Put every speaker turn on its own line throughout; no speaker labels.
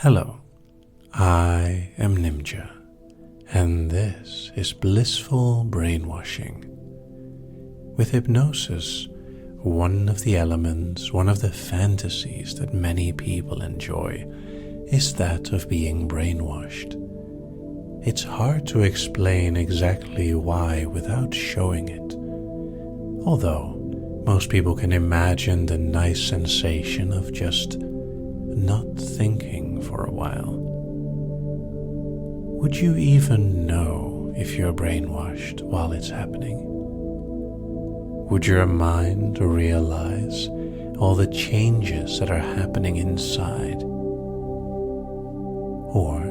Hello, I am Nimja, and this is Blissful Brainwashing. With hypnosis, one of the elements, one of the fantasies that many people enjoy is that of being brainwashed. It's hard to explain exactly why without showing it, although most people can imagine the nice sensation of just not thinking for a while. Would you even know if you're brainwashed while it's happening? Would your mind realize all the changes that are happening inside? Or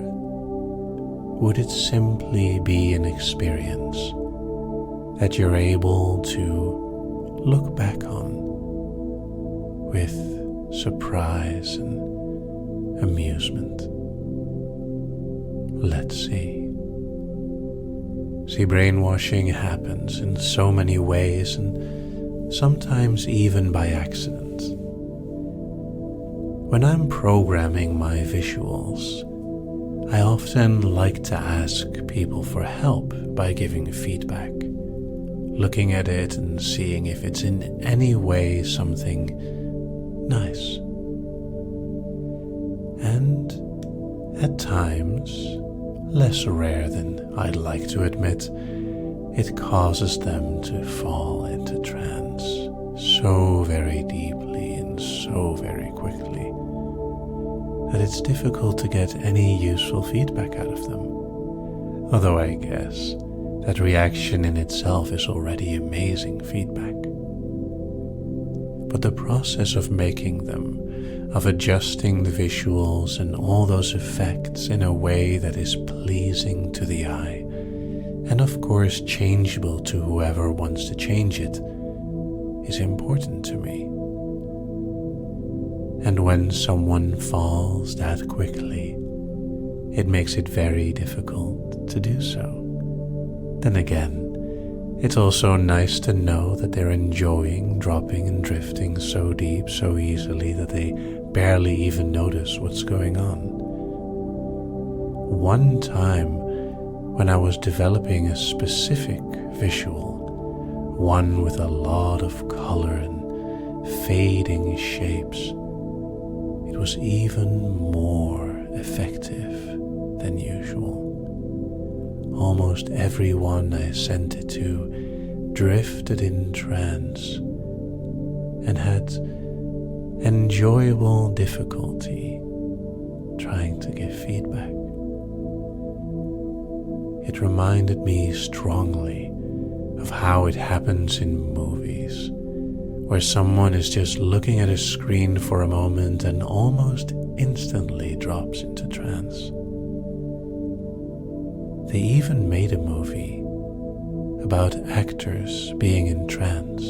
would it simply be an experience that you're able to look back on with surprise and amusement? Let's see. See, brainwashing happens in so many ways and sometimes even by accident. When I'm programming my visuals, I often like to ask people for help by giving feedback, looking at it and seeing if it's in any way something nice. And at times, less rare than I'd like to admit, it causes them to fall into trance so very deeply and so very quickly that it's difficult to get any useful feedback out of them. Although I guess that reaction in itself is already amazing feedback. But the process of making them, of adjusting the visuals and all those effects in a way that is pleasing to the eye, and of course changeable to whoever wants to change it, is important to me. And when someone falls that quickly, it makes it very difficult to do so. Then again, it's also nice to know that they're enjoying dropping and drifting so deep so easily that they barely even notice what's going on. One time when I was developing a specific visual, one with a lot of color and fading shapes, it was even more effective than usual. Almost everyone I sent it to drifted in trance and had enjoyable difficulty trying to give feedback. It reminded me strongly of how it happens in movies, where someone is just looking at a screen for a moment and almost instantly drops into trance. They even made a movie about actors being in trance,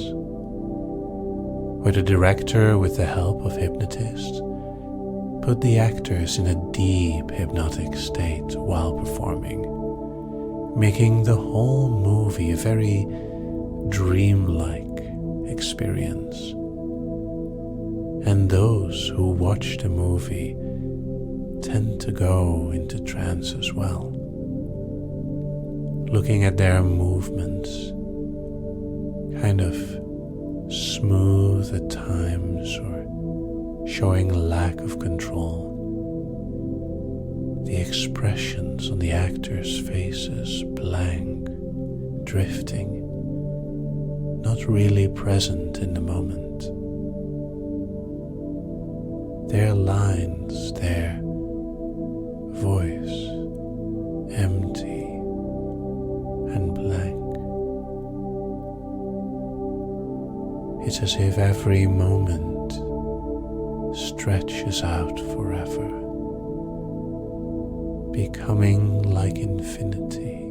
where the director, with the help of hypnotists, put the actors in a deep hypnotic state while performing, making the whole movie a very dreamlike experience. And those who watch the movie tend to go into trance as well, looking at their movements, kind of smooth at times or showing lack of control. The expressions on the actors' faces blank, drifting, not really present in the moment. Their lines, their voice, empty and blank. It's as if every moment stretches out forever, becoming like infinity,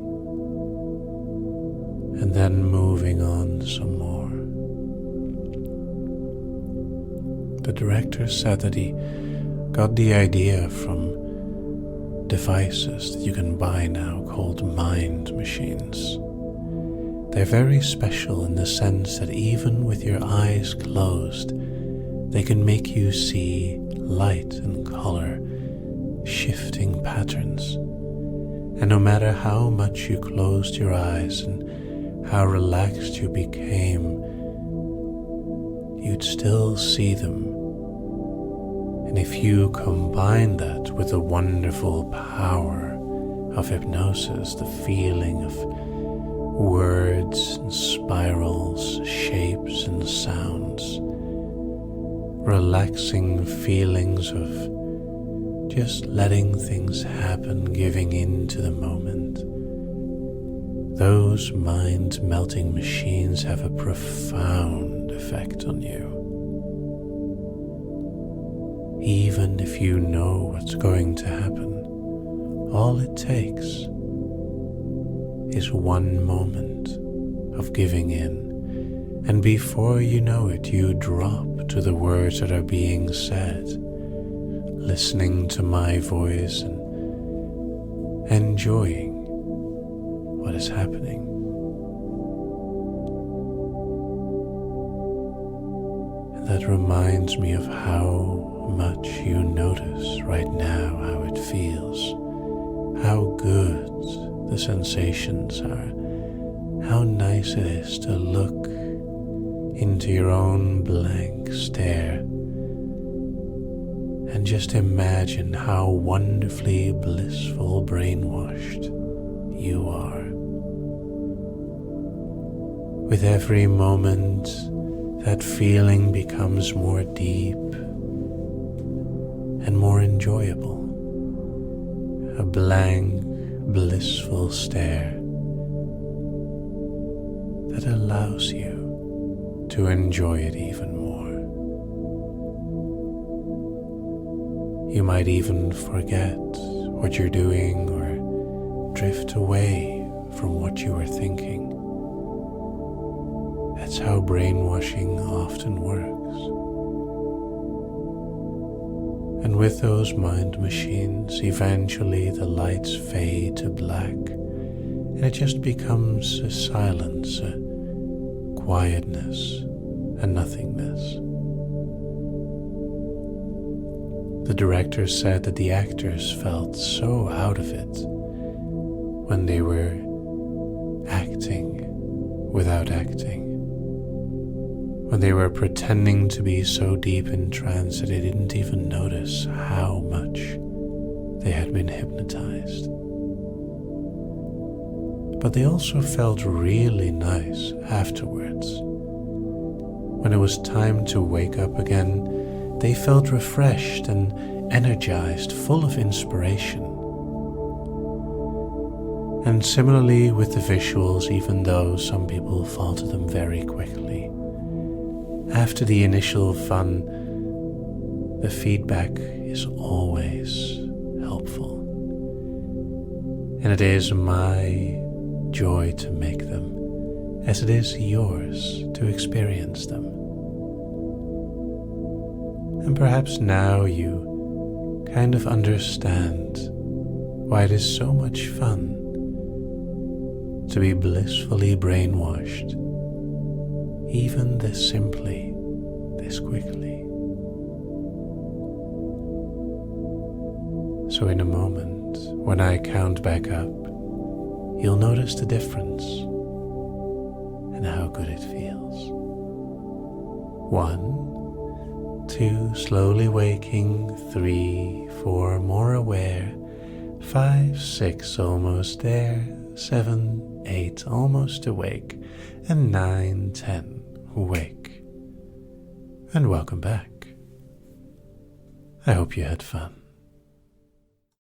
and then moving on some more. The director said that he got the idea from devices that you can buy now called mind machines. They're very special in the sense that even with your eyes closed, they can make you see light and color patterns. And no matter how much you closed your eyes and how relaxed you became, you'd still see them. And if you combine that with the wonderful power of hypnosis, the feeling of words and spirals, shapes and sounds, relaxing feelings of just letting things happen, giving in to the moment, those mind-melting machines have a profound effect on you. Even if you know what's going to happen, all it takes is one moment of giving in, and before you know it, you drop to the words that are being said, listening to my voice and enjoying what is happening. And that reminds me of how much you notice right now how it feels, how good the sensations are, how nice it is to look into your own blank stare and just imagine how wonderfully blissful brainwashed you are. With every moment, that feeling becomes more deep and more enjoyable. A blank, blissful stare that allows you to enjoy it even more. You might even forget what you're doing or drift away from what you were thinking. That's how brainwashing often works. And with those mind machines, eventually the lights fade to black, and it just becomes a silence, a quietness, a nothingness. The director said that the actors felt so out of it when they were acting without acting, when they were pretending to be so deep in trance that they didn't even notice how much they had been hypnotized. But they also felt really nice afterwards. When it was time to wake up again, they felt refreshed and energized, full of inspiration. And similarly with the visuals, even though some people fall to them very quickly, after the initial fun, the feedback is always helpful. And it is my joy to make them, as it is yours to experience them. And perhaps now you kind of understand why it is so much fun to be blissfully brainwashed, even this simply, this quickly. So in a moment, when I count back up, you'll notice the difference and how good it feels. 1, 2, slowly waking. 3, 4, more aware. 5, 6, almost there. 7, 8, almost awake. And 9, 10, awake. And welcome back. I hope you had fun.